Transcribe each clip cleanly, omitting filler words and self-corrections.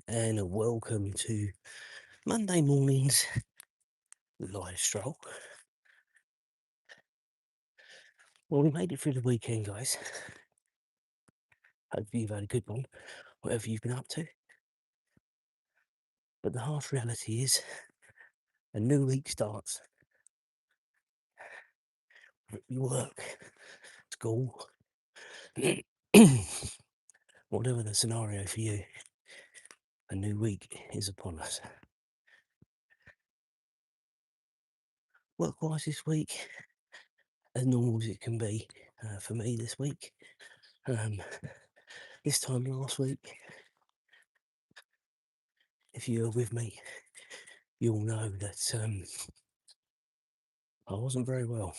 and welcome to Monday morning's live stroll. Well, we made it through the weekend, guys. Hope you've had a good one, whatever you've been up to. But the harsh reality is a new week starts. You work, school, whatever the scenario for you, a new week is upon us. Work-wise this week, as normal as it can be for me this week. This time last week, if you were with me, you'll know that I wasn't very well.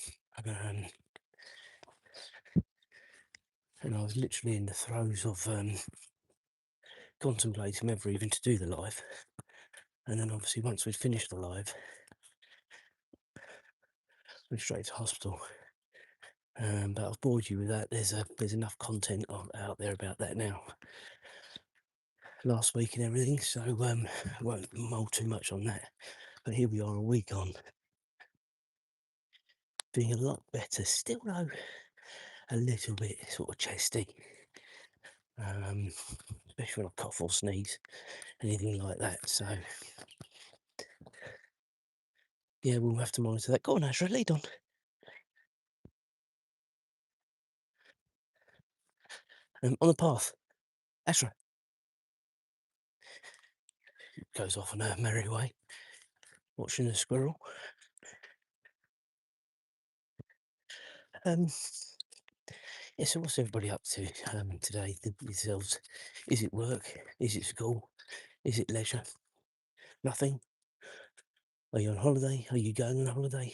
And I was literally in the throes of contemplating whether even to do the live. And then obviously once we'd finished the live, went straight to hospital. But I've bored you with that. There's enough content out there about that now. Last week and everything, so I won't mull too much on that. But here we are a week on, doing a lot better. Still though, a little bit sort of chesty. Especially when I cough or sneeze, anything like that. So yeah, we'll have to monitor that. Go on, Azra, lead on. On the path, Azra goes off on her merry way, watching the squirrel. Yeah, so what's everybody up to today? Yourselves? Is it work? Is it school? Is it leisure? Nothing? Are you on holiday? Are you going on holiday?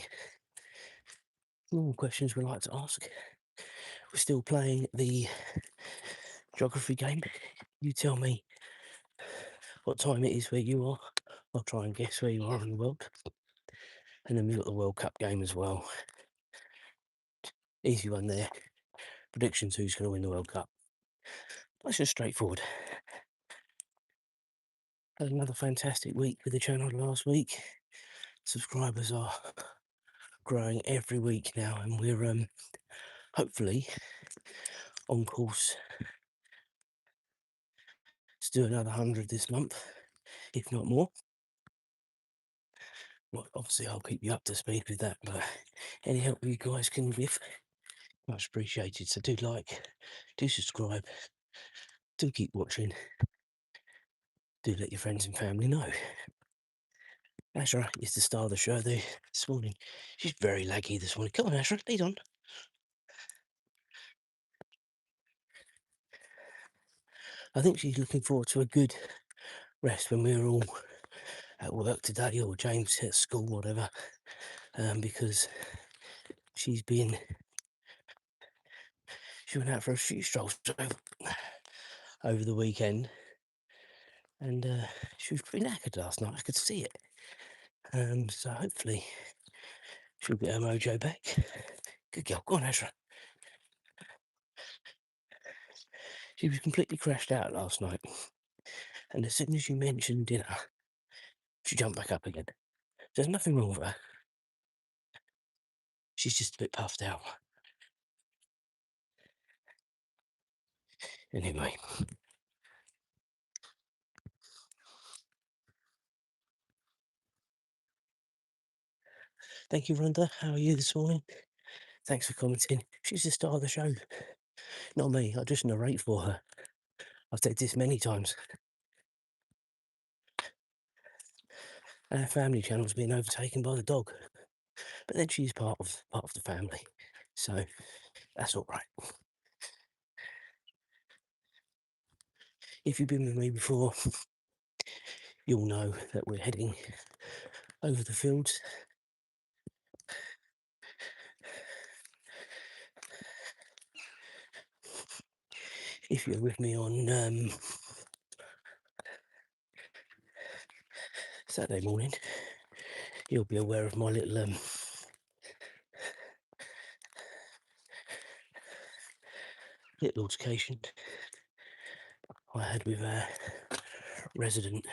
Normal questions we like to ask. We're still playing the geography game. You tell me what time it is where you are. I'll try and guess where you are in the world. And then we've got the World Cup game as well. Easy one there. Predictions who's going to win the World Cup. That's just straightforward. Had another fantastic week with the channel last week. Subscribers are growing every week now, and we're hopefully on course to do another 100 this month, if not more. Well, obviously I'll keep you up to speed with that, but any help you guys can give, much appreciated. So do like, do subscribe, do keep watching, do let your friends and family know. Azra is the star of the show this morning. She's very laggy this morning. Come on, Azra, lead on. I think she's looking forward to a good rest when we're all at work today, or James at school, whatever, because she went out for a few strolls over the weekend, and she was pretty knackered last night. I could see it. So hopefully she'll get her mojo back. Good girl. Go on, Azra. She was completely crashed out last night, and as soon as you mentioned dinner, she jumped back up again. There's nothing wrong with her. She's just a bit puffed out. Anyway. Thank you, Rhonda. How are you this morning? Thanks for commenting. She's the star of the show. Not me. I just narrate for her. I've said this many times. Our family channel's been overtaken by the dog, but then she's part of the family, so that's all right. If you've been with me before, you'll know that we're heading over the fields. If you're with me on Saturday morning, you'll be aware of my little altercation I had with resident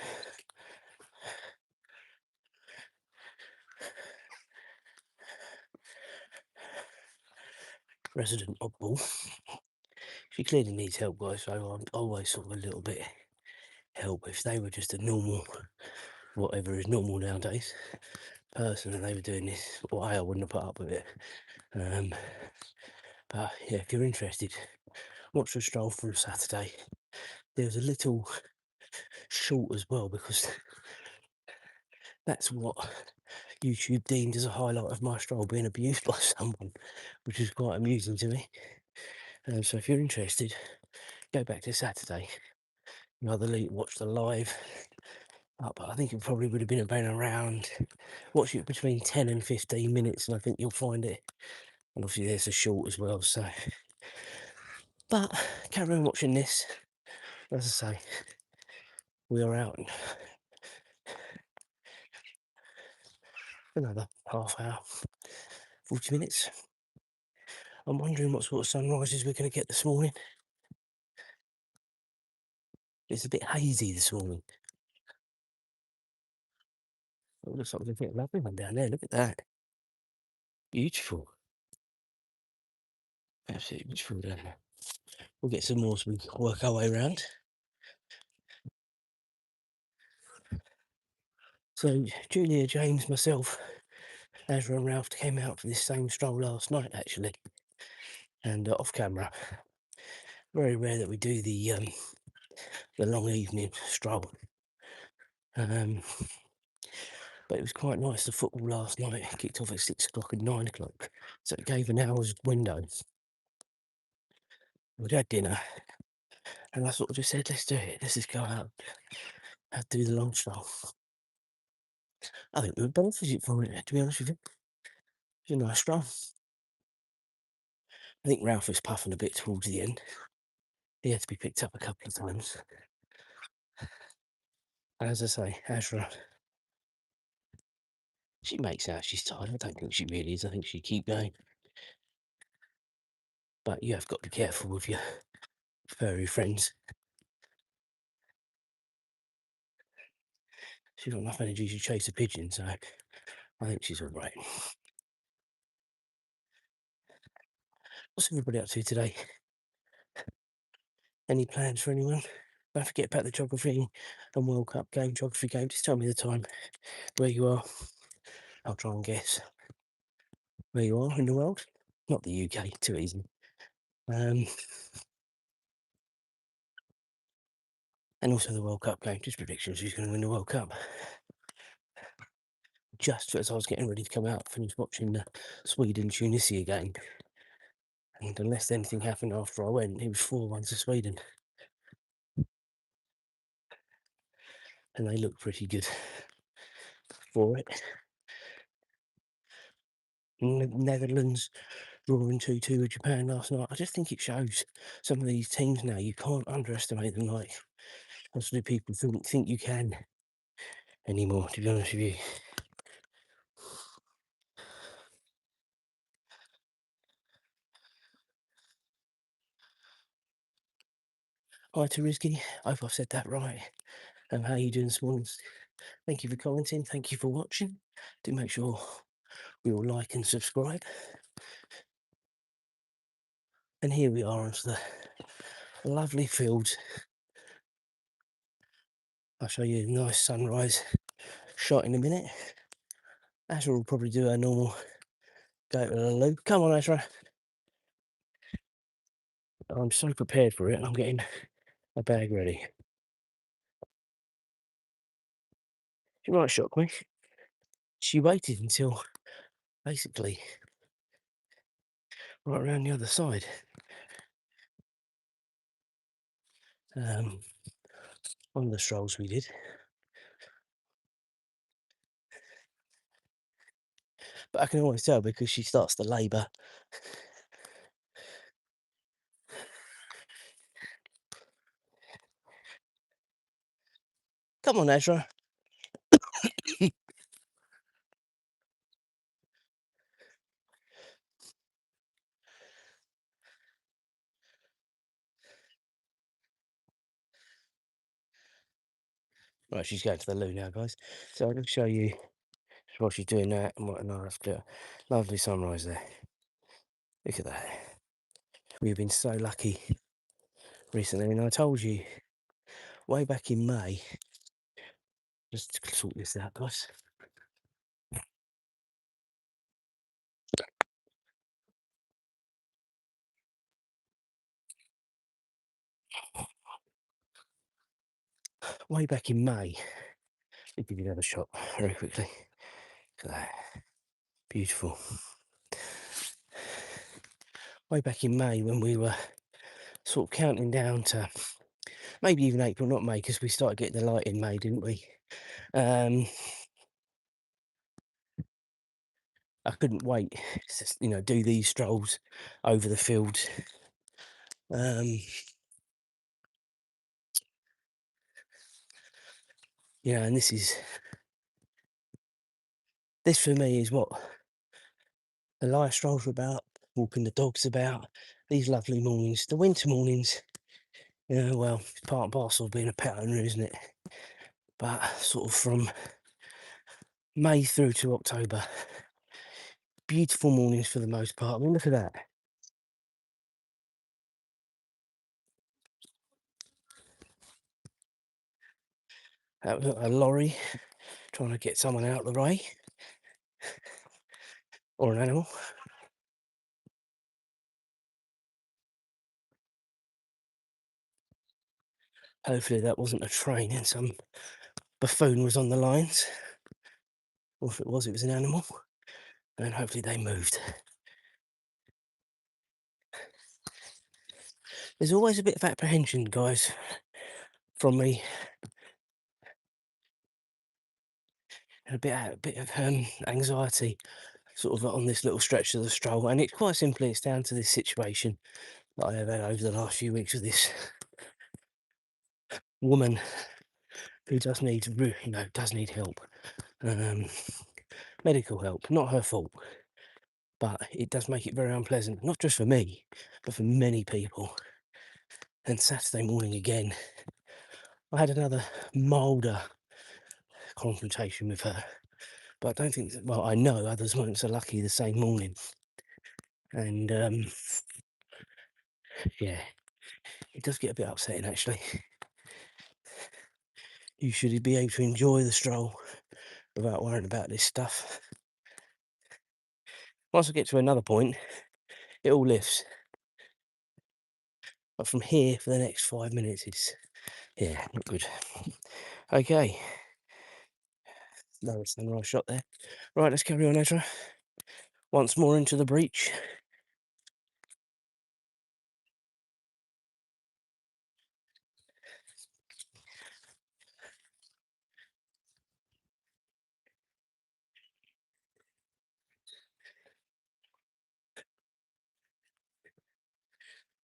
oddball. She clearly needs help, guys, so I'm always sort of a little bit help. If they were just a normal, whatever is normal nowadays, person and they were doing this, or I wouldn't have put up with it. But yeah, if you're interested, watch the Stroll from Saturday. There's a little short as well, because that's what YouTube deemed as a highlight of my Stroll being abused by someone, which is quite amusing to me. So if you're interested, go back to Saturday. You either watch the live up, I think it probably would have been about around, watch it between 10 and 15 minutes, and I think you'll find it. And obviously there's a short as well, so. But carry on watching this. As I say, we are out in another half hour, 40 minutes. I'm wondering what sort of sunrises we're going to get this morning. It's a bit hazy this morning. Oh, looks like we're going to get a lovely one down there. Look at that. Beautiful. Absolutely beautiful down there. We'll get some more as we work our way around. So, Julia, James, myself, Azra and Ralph came out for this same stroll last night, actually. And off camera. Very rare that we do the long evening stroll. But it was quite nice. The football last night kicked off at 6 o'clock and 9 o'clock. So it gave an hour's window. We'd had dinner. And I sort of just said, let's do it. Let's just go out and do the long stroll. I think we would benefit from it, to be honest with you. It's a nice stroll. I think Ralph was puffing a bit towards the end. He had to be picked up a couple of times. And as I say, Azra, she makes out she's tired. I don't think she really is. I think she'd keep going. But you have got to be careful with your furry friends. She's got enough energy to chase a pigeon, so I think she's all right. What's everybody up to today? Any plans for anyone? Don't forget about the geography and World Cup game, geography game. Just tell me the time, where you are. I'll try and guess where you are in the world. Not the UK, too easy. And also the World Cup game, just predictions who's going to win the World Cup. Just as I was getting ready to come out, finished watching the Sweden-Tunisia game. And unless anything happened after I went, it was 4-1 to Sweden. And they looked pretty good for it. Netherlands drawing 2-2 with Japan last night. I just think it shows some of these teams now, you can't underestimate them like most of the people think you can anymore, to be honest with you. Hi to Rizky, I hope I've said that right. How are you doing this morning? Thank you for commenting, thank you for watching. Do make sure we all like and subscribe. And here we are onto the lovely fields. I'll show you a nice sunrise shot in a minute. Azra will probably do her normal go to the loo. Come on, Azra. I'm so prepared for it, I'm getting a bag ready. She might shock me. She waited until basically right around the other side. One of the strolls we did. But I can always tell because she starts to labour. Come on, Azra. Right, she's going to the loo now, guys. So I'm going to show you while she's doing that and what a nice, lovely sunrise there. Look at that. We've been so lucky recently, and I told you way back in May. Just to sort this out, guys. Way back in May, let me give you another shot very quickly. Look at that. Beautiful. Way back in May when we were sort of counting down to maybe even April, not May, because we started getting the light in May, didn't we? I couldn't wait to, do these strolls over the fields. And this for me is what the life strolls are about, walking the dogs about, these lovely mornings, the winter mornings. Well, it's part and parcel of being a pet owner, isn't it? But sort of from May through to October, beautiful mornings for the most part. I mean, look at that. A lorry trying to get someone out of the way, or an animal. Hopefully that wasn't a train and some buffoon was on the lines. Or if it was an animal. And hopefully they moved. There's always a bit of apprehension, guys, from me. And a bit of anxiety sort of on this little stretch of the stroll. And it's quite simply, it's down to this situation that I have had over the last few weeks with this woman who does need help. Medical help, not her fault. But it does make it very unpleasant, not just for me, but for many people. And Saturday morning again, I had another milder confrontation with her. But I don't think, well, I know others weren't so lucky the same morning. And yeah, it does get a bit upsetting actually. You should be able to enjoy the stroll without worrying about this stuff. Once I get to another point, it all lifts. But from here for the next 5 minutes, it's, yeah, not good. Okay. Another sunrise shot there. Right, let's carry on, Ezra. Once more into the breach.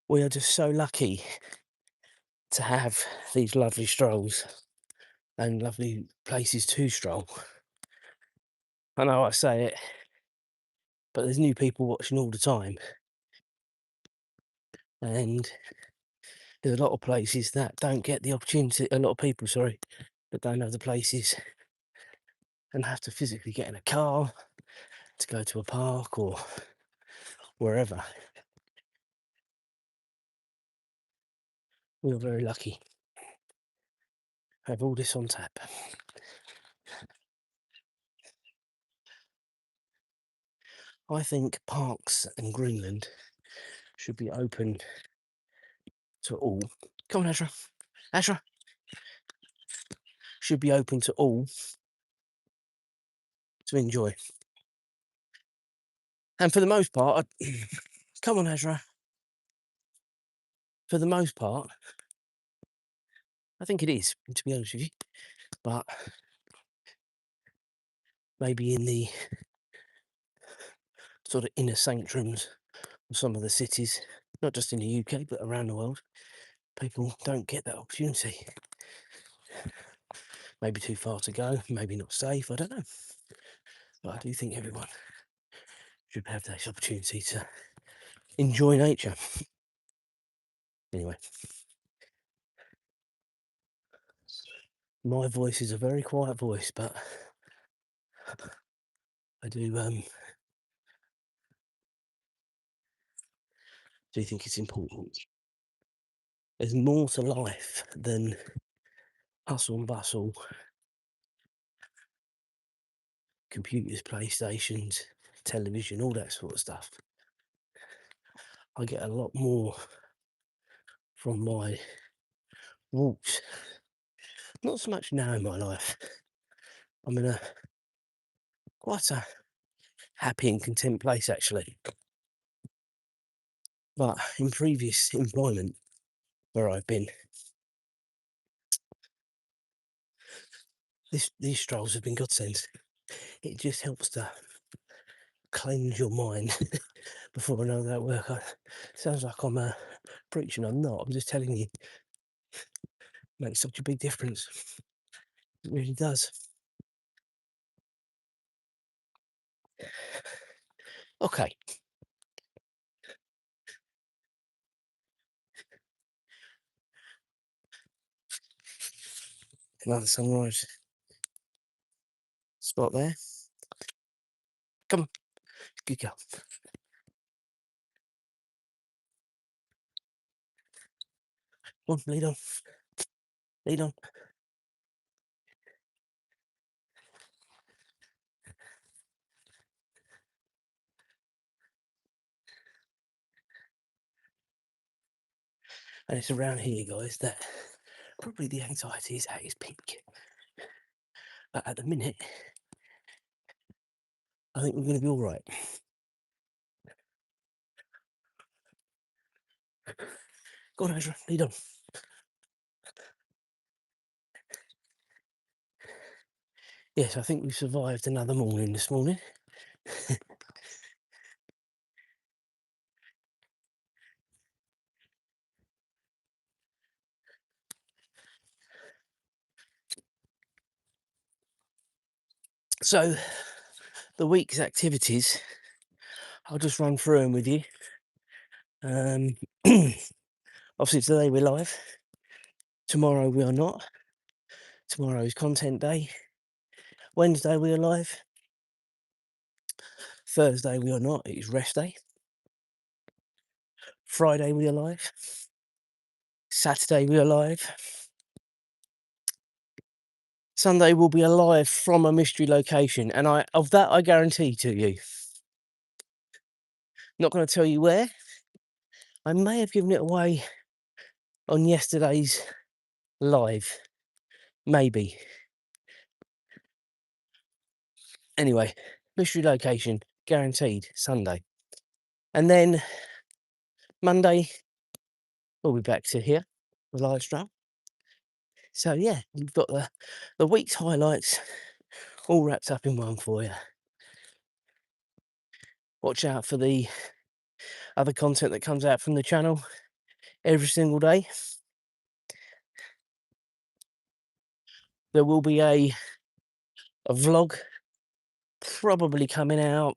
We are just so lucky to have these lovely strolls and lovely places to stroll. I know I say it, but there's new people watching all the time. And there's a lot of places that don't get the opportunity, a lot of people, sorry, that don't have the places and have to physically get in a car to go to a park or wherever. We are very lucky. Have all this on tap. I think parks in Greenland should be open to all. Come on, Azra. Azra. Should be open to all to enjoy. And for the most part, come on, Azra. For the most part, I think it is, to be honest with you. But maybe in the sort of inner sanctrums of some of the cities, not just in the UK, but around the world, people don't get that opportunity. Maybe too far to go, maybe not safe, I don't know. But I do think everyone should have this opportunity to enjoy nature. Anyway. My voice is a very quiet voice, but I do think it's important. There's more to life than hustle and bustle, computers, PlayStations, television, all that sort of stuff. I get a lot more from my walks. Not so much now in my life. I'm in a quite a happy and content place actually. But in previous employment where I've been, these strolls have been godsends. It just helps to cleanse your mind before another at work. Sounds like I'm preaching. I'm not. I'm just telling you, it makes such a big difference. It really does. Okay. Another sunrise spot there. Come on, good girl. Come on, lead on. Lead on. And it's around here, guys, that probably the anxiety is at its peak. But at the minute, I think we're going to be all right. Go on, Azra, lead on. Yes, I think we've survived another morning this morning. So, the week's activities, I'll just run through them with you. Obviously, today we're live. Tomorrow we are not. Tomorrow is content day. Wednesday we are live. Thursday we are not. It is rest day. Friday we are live. Saturday we are live. Sunday will be alive from a mystery location, and I guarantee to you. Not going to tell you where. I may have given it away on yesterday's live, maybe. Anyway, mystery location guaranteed Sunday, and then Monday we'll be back to here with live stream. So yeah, you've got the week's highlights all wrapped up in one for you. Watch out for the other content that comes out from the channel every single day. There will be a vlog probably coming out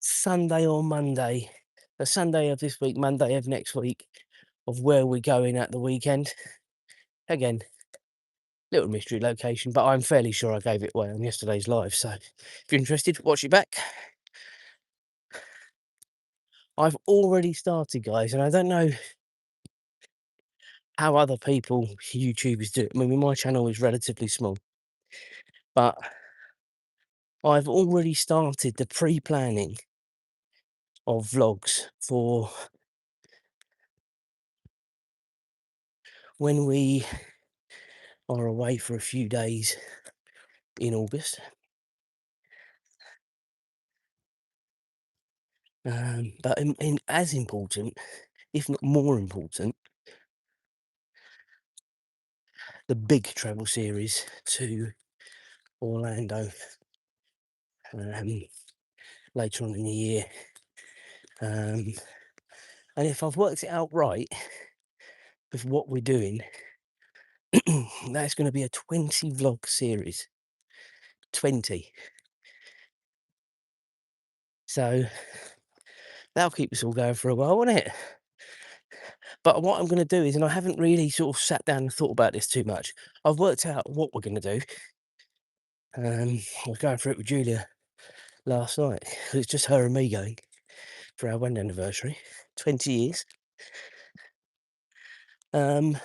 Sunday or Monday. The Sunday of this week, Monday of next week, of where we're going at the weekend. Again, little mystery location, but I'm fairly sure I gave it away on yesterday's live. So if you're interested, watch it back. I've already started, guys, and I don't know how other people, YouTubers, do it. I mean, my channel is relatively small, but I've already started the pre-planning of vlogs for when we are away for a few days in August. But as important, if not more important, the big travel series to Orlando later on in the year. And if I've worked it out right with what we're doing, that's going to be a 20 vlog series. 20. So that'll keep us all going for a while, won't it? But what I'm gonna do is, and I haven't really sort of sat down and thought about this too much. I've worked out what we're gonna do. I was going through it with Julia last night. It's just her and me going for our wedding anniversary, 20 years. Um,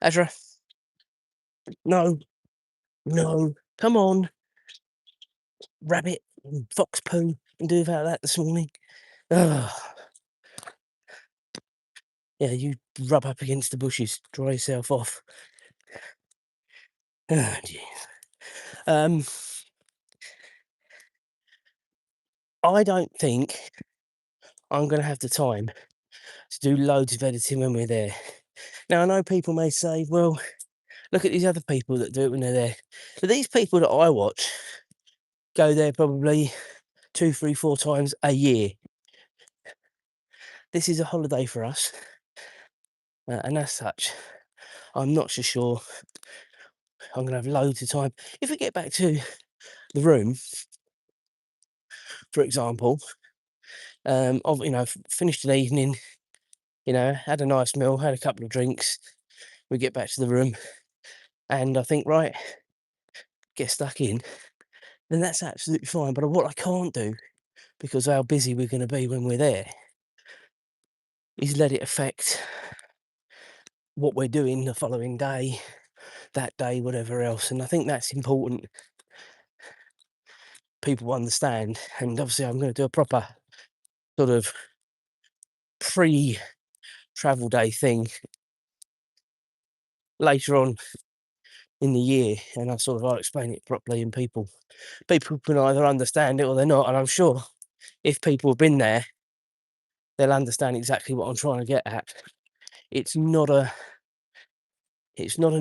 Azra, no, no, come on, rabbit, fox poo, and do about that this morning. Ugh. Yeah, you rub up against the bushes, dry yourself off. Oh, dear. Um, I don't think I'm going to have the time to do loads of editing when we're there. Now, I know people may say, well, look at these other people that do it when they're there. But these people that I watch go there probably 2, 3, 4 times a year. This is a holiday for us. And as such, I'm not so sure I'm going to have loads of time. If we get back to the room, for example, finished an evening, had a nice meal, had a couple of drinks, we get back to the room, and I think, right, get stuck in, then that's absolutely fine. But what I can't do, because of how busy we're going to be when we're there, is let it affect what we're doing the following day, that day, whatever else. And I think that's important people understand. And obviously I'm going to do a proper sort of pre-travel day thing later on in the year, and I'll explain it properly, and people can either understand it or they're not. And I'm sure if people have been there, they'll understand exactly what I'm trying to get at. It's not an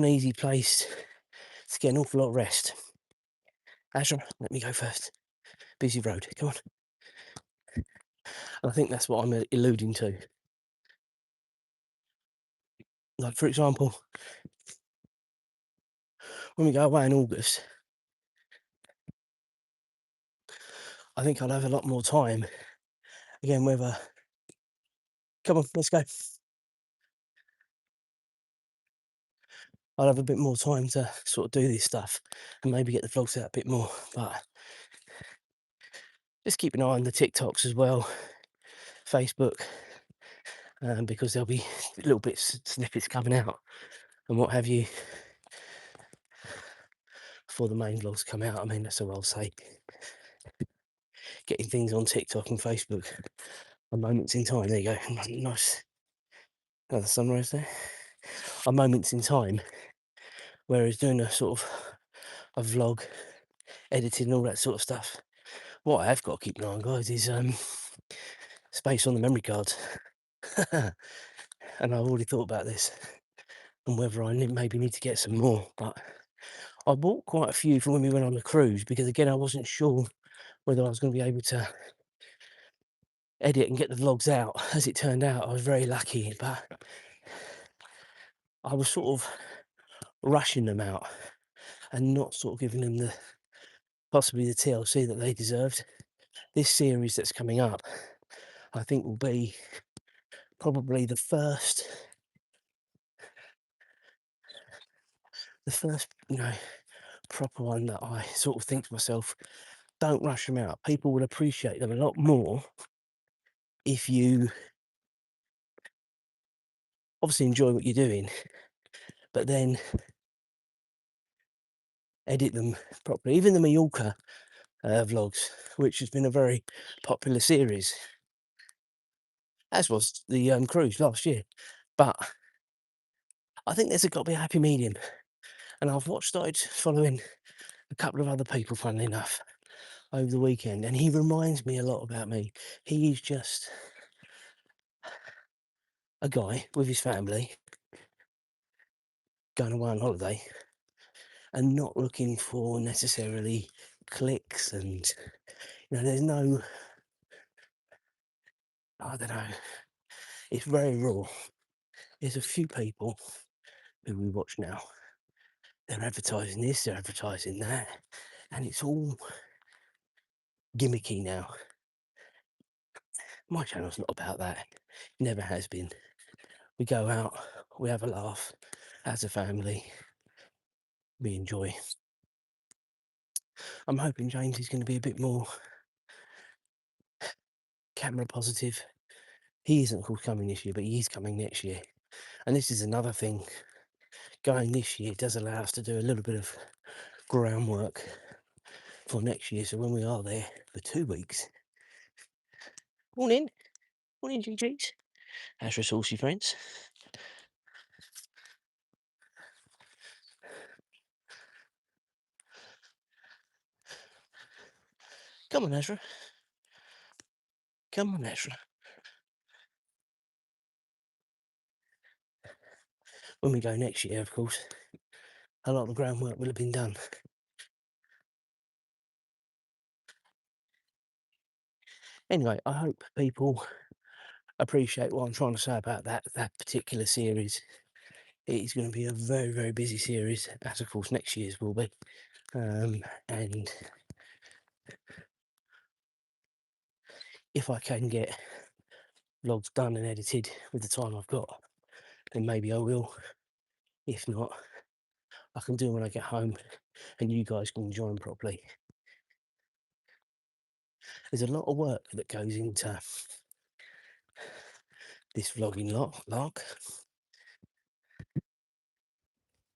easy place to get an awful lot of rest. Azra, let me go first. Busy road, come on. And I think that's what I'm alluding to. Like, for example, when we go away in August, I think I'll have a lot more time. Again, whether, come on, let's go. I'll have a bit more time to sort of do this stuff and maybe get the vlogs out a bit more. But just keep an eye on the TikToks as well, Facebook, because there'll be little bits, snippets coming out and what have you before the main vlogs come out. I mean, that's all I'll say. Getting things on TikTok and Facebook on moments in time. There you go. Nice. Another sunrise there. On moments in time. Whereas doing a sort of a vlog, editing and all that sort of stuff. What I have got to keep an eye on, guys, is space on the memory cards. And I've already thought about this and whether I maybe need to get some more. But I bought quite a few for when we went on the cruise, because again, I wasn't sure whether I was going to be able to edit and get the vlogs out. As it turned out, I was very lucky, but I was sort of rushing them out and not sort of giving them possibly the TLC that they deserved. This series that's coming up, I think, will be probably the first, proper one that I sort of think to myself, don't rush them out. People will appreciate them a lot more if you obviously enjoy what you're doing, but then edit them properly. Even the Mallorca vlogs, which has been a very popular series, as was the cruise last year. But I think there's got to be a happy medium. And I've started following a couple of other people, funnily enough, over the weekend, and he reminds me a lot about me. He's just a guy with his family going away on holiday and not looking for necessarily clicks, and there's no, I don't know, it's very raw. There's a few people who we watch now, they're advertising this, they're advertising that, and it's all gimmicky now. My channel's not about that. Never has been. We go out, we have a laugh as a family, we enjoy. I'm hoping James is going to be a bit more camera positive. He isn't, of course, coming this year, but he is coming next year. And this is another thing. Going this year does allow us to do a little bit of groundwork for next year. So when we are there for 2 weeks. Morning. Morning, GGs. Azra saucy friends. Come on, Azra. Come on, Azra. When we go next year, of course, a lot of the groundwork will have been done. Anyway, I hope people appreciate what I'm trying to say about that particular series. It is going to be a very, very busy series, as of course next year's will be. And if I can get vlogs done and edited with the time I've got, then maybe I will. If not, I can do them when I get home and you guys can enjoy them properly. There's a lot of work that goes into this vlogging lark.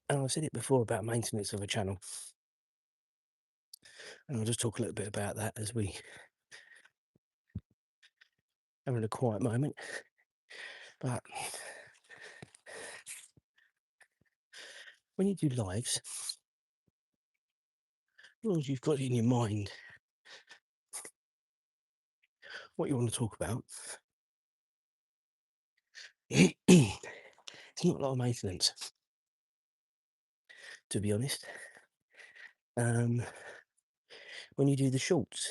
And I've said it before about maintenance of a channel. And I'll just talk a little bit about that as we are in a quiet moment. But when you do lives, as long as you've got it in your mind what you want to talk about, it's not a lot of maintenance, to be honest. When you do the shorts,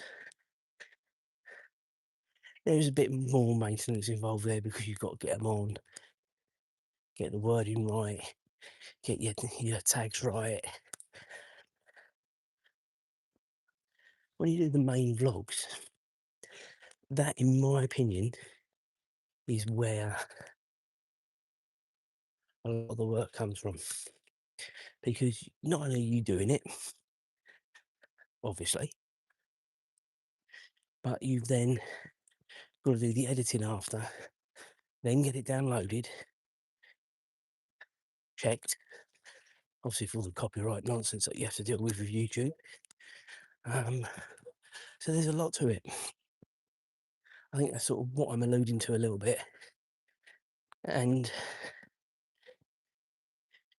there's a bit more maintenance involved there because you've got to get them on, get the wording right, get your tags right. When you do the main vlogs, that, in my opinion, is where a lot of the work comes from. Because not only are you doing it, obviously, but you've then got to do the editing after, then get it downloaded, checked, obviously for all the copyright nonsense that you have to deal with YouTube. So there's a lot to it. I think that's sort of what I'm alluding to a little bit. And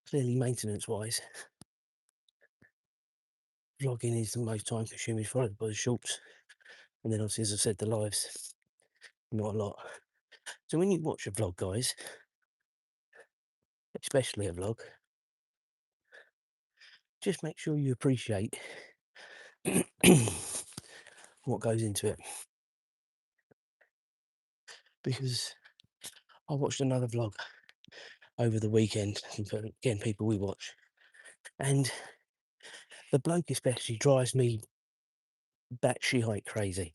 clearly, maintenance-wise, vlogging is the most time-consuming, followed by the shorts. And then obviously, as I said, the lives, not a lot. So when you watch a vlog, guys, especially a vlog, just make sure you appreciate what goes into it. Because I watched another vlog over the weekend, and again, people we watch, and the bloke especially drives me batshit crazy.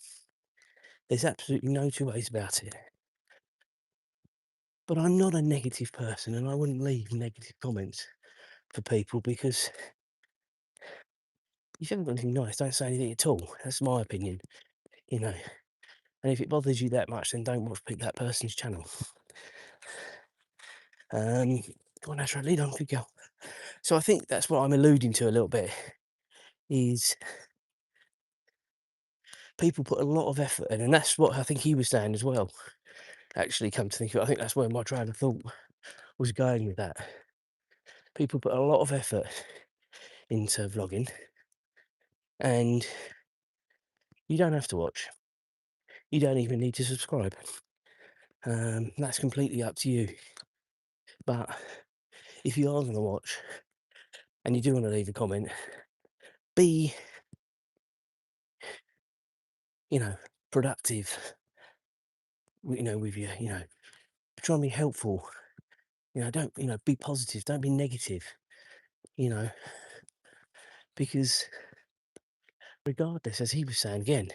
There's absolutely no two ways about it. But I'm not a negative person, and I wouldn't leave negative comments for people because if you haven't got anything nice, don't say anything at all. That's my opinion, you know. And if it bothers you that much, then don't watch that person's channel. Go on, Azra, lead on, good girl. So I think that's what I'm alluding to a little bit, is people put a lot of effort in, and that's what I think he was saying as well. Actually, come to think of it, I think that's where my train of thought was going with that. People put a lot of effort into vlogging, and you don't have to watch. You don't even need to subscribe. That's completely up to you. But if you are going to watch and you do want to leave a comment, be, productive, with your, try and be helpful. Don't, be positive. Don't be negative, because regardless, as he was saying again,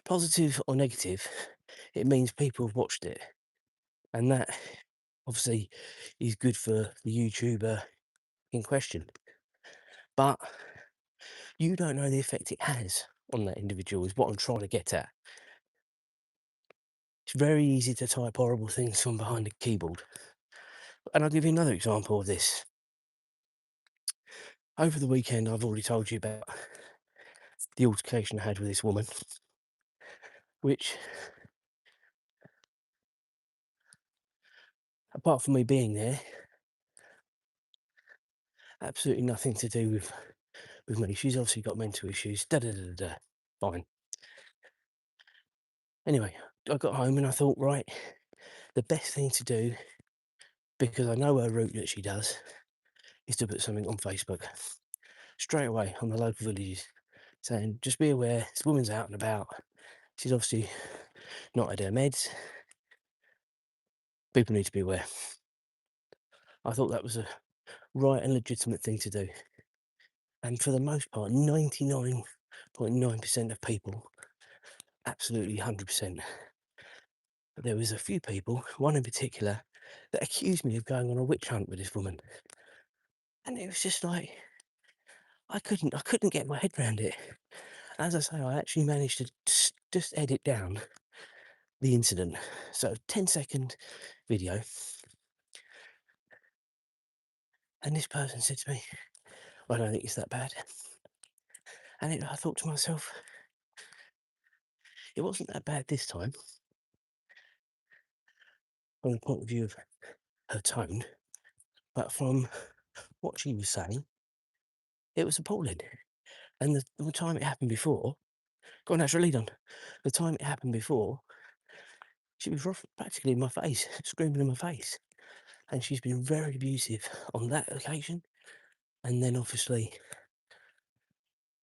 positive or negative, it means people have watched it, and that obviously is good for the YouTuber in question. But you don't know the effect it has on that individual, is what I'm trying to get at. It's very easy to type horrible things from behind a keyboard. And I'll give you another example of this. Over the weekend, I've already told you about the altercation I had with this woman, which, apart from me being there, absolutely nothing to do with me. She's obviously got mental issues. Da da da da. Da. Fine. Anyway, I got home and I thought, right, the best thing to do, because I know her route that she does, is to put something on Facebook straight away on the local villages, saying, just be aware, this woman's out and about. She's obviously not had her meds. People need to be aware. I thought that was a right and legitimate thing to do. And for the most part, 99.9% of people, absolutely 100%. But there was a few people, one in particular, that accused me of going on a witch hunt with this woman. And it was just like, I couldn't get my head around it. As I say, I actually managed to just edit down the incident. So 10-second video. And this person said to me, I don't think it's that bad. And I thought to myself, it wasn't that bad this time, from the point of view of her tone, but from what she was saying, it was appalling. And the time it happened before, go on, Azra, lead on. The time it happened before, she was practically in my face, screaming in my face. And she's been very abusive on that occasion. And then obviously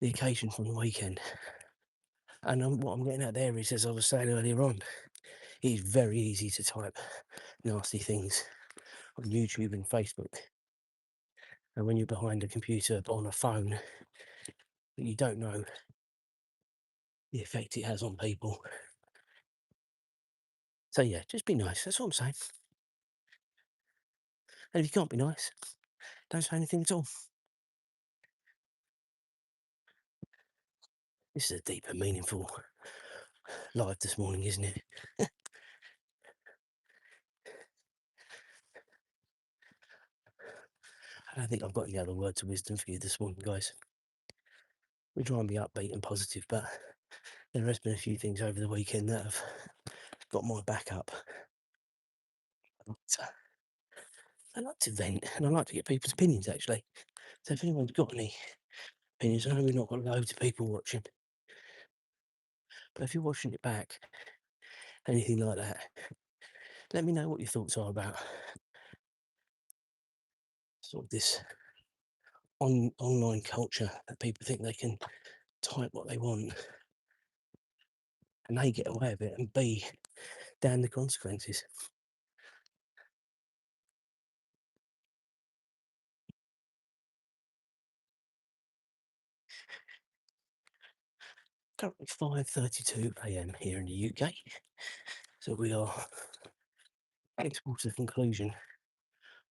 the occasion from the weekend. And what I'm getting at there is, as I was saying earlier on, it is very easy to type nasty things on YouTube and Facebook. And when you're behind a computer on a phone, you don't know the effect it has on people. So yeah, just be nice. That's what I'm saying. And if you can't be nice, don't say anything at all. This is a deep and meaningful live this morning, isn't it? I don't think I've got any other words of wisdom for you this morning, guys. We try and be upbeat and positive, but there has been a few things over the weekend that have got my back up. So I like to vent and I like to get people's opinions, actually. So if anyone's got any opinions, I know we've not got loads of people watching, but if you're watching it back, anything like that, let me know what your thoughts are about sort of this online culture that people think they can type what they want and A, get away with it, and B, damn the consequences. Currently 5:32 a.m. here in the UK, so we are getting towards the conclusion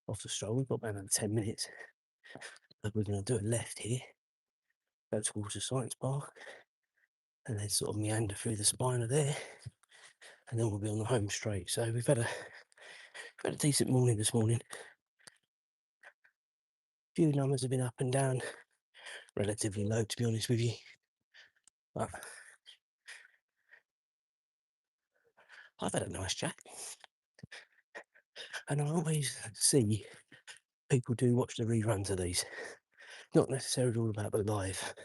of the stroll. We've got about another 10 minutes. We're going to do a left here, go towards the science park, and then sort of meander through the spine of there, and then we'll be on the home straight. So we've had a decent morning this morning. Few numbers have been up and down, relatively low to be honest with you, but I've had a nice chat, and I always see people do watch the reruns of these, not necessarily all about the live.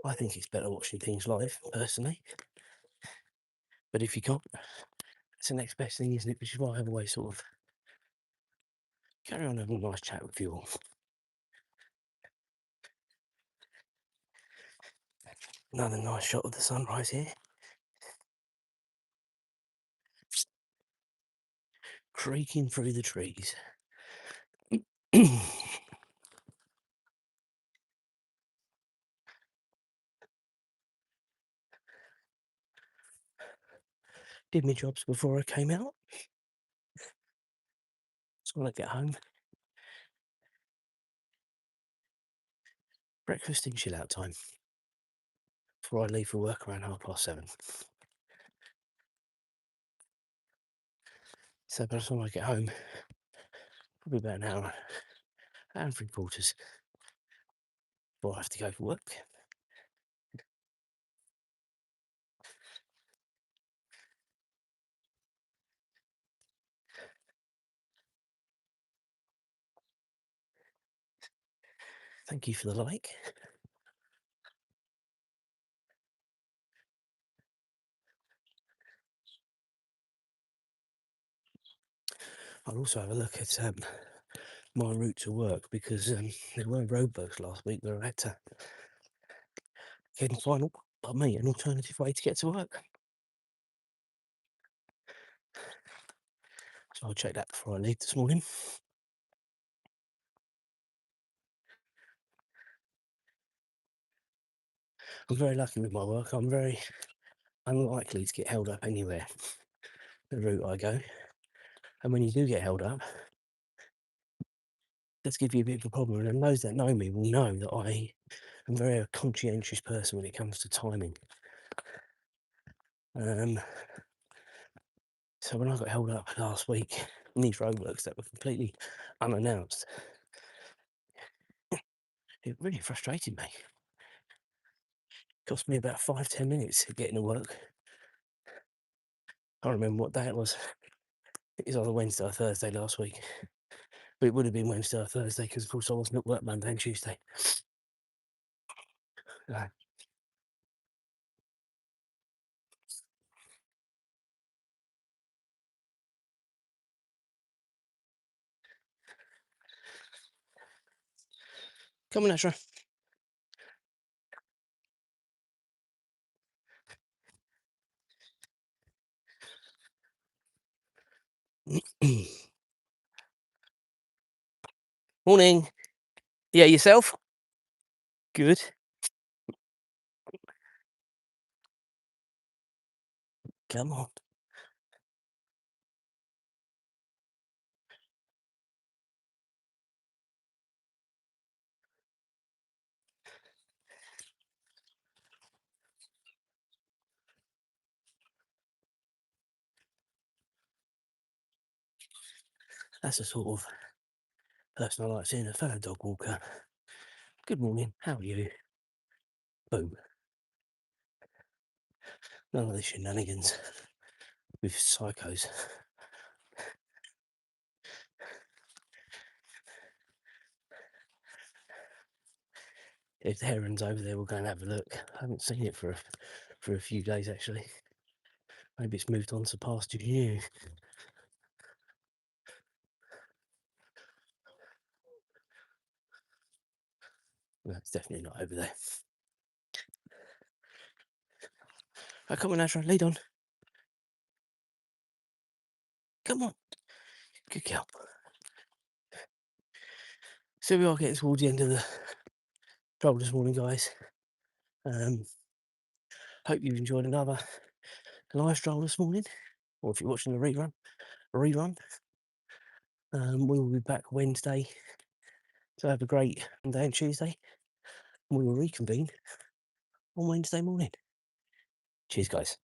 I think it's better watching things live, personally, but if you can't, it's the next best thing, isn't it? Which is why I've always sort of carry on having a nice chat with you all. Another nice shot of the sunrise here. Creaking through the trees. did my jobs before I came out. So when I get home, breakfast and chill out time before I leave for work around 7:30. So by the time I get home, probably about an hour and 3/4 before I have to go for work. Thank you for the like. I'll also have a look at my route to work because there were roadworks last week where I had to find an alternative way to get to work. So I'll check that before I leave this morning. I'm very lucky with my work. I'm very unlikely to get held up anywhere, the route I go. And when you do get held up, let's give you a bit of a problem. And those that know me will know that I am very a conscientious person when it comes to timing. So when I got held up last week in these roadworks that were completely unannounced, it really frustrated me. It cost me about 5-10 minutes getting to work. I can't remember what day it was. It was either Wednesday or Thursday last week. But it would have been Wednesday or Thursday because, of course, I wasn't at work Monday and Tuesday. Uh, Come on, Azra. Morning. Yeah, yourself? Good. Come on. That's the sort of person I like seeing, a fellow dog walker. Good morning. How are you? Boom. None of the shenanigans with psychos. If the heron's over there, we'll go and have a look. I haven't seen it for a few days actually. Maybe it's moved on to pasture new. No, it's definitely not over there. Oh, come on, Azra, lead on. Come on. Good girl. So we are getting towards the end of the stroll this morning, guys. Hope you've enjoyed another live stroll this morning, or if you're watching the rerun. We will be back Wednesday. So have a great Monday and Tuesday. We will reconvene on Wednesday morning. Cheers, guys.